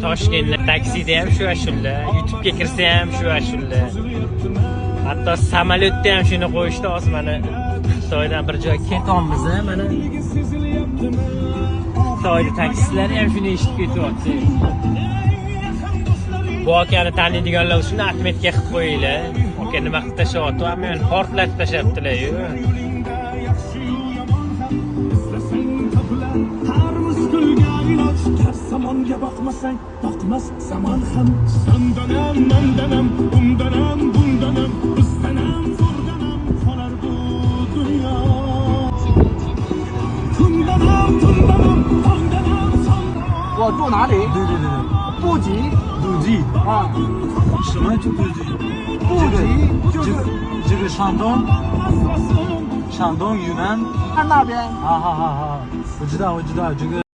Toshkentda taksida ham shu ashula, YouTube'ga kirsa ham shu ashula. Hatto samolyotda ham shuni qo'yishdi osmani. Xitoydan bir joyga ketamiz, mana. Xitoyda taksilar ham shuni eshitib ketyapti. Bu akani taniydiganlar shuni atmetga qilib qo'yinglar. Aka nima qilib tashyapti? Men portlatib tashyaptilar-yu. Zamonga bakmasan, bakmaz zaman ham. Sandanam, mandanam, bundanam, bundanam, bizdanam, zo'rdanam qolar bu dunyo. Tundanam, tundanam, tundanam, sandanam. 我住哪里？对对对对，布吉鲁记啊，什么就布记？布吉就是这个山东云南看那边。啊，好好好，我知道这个。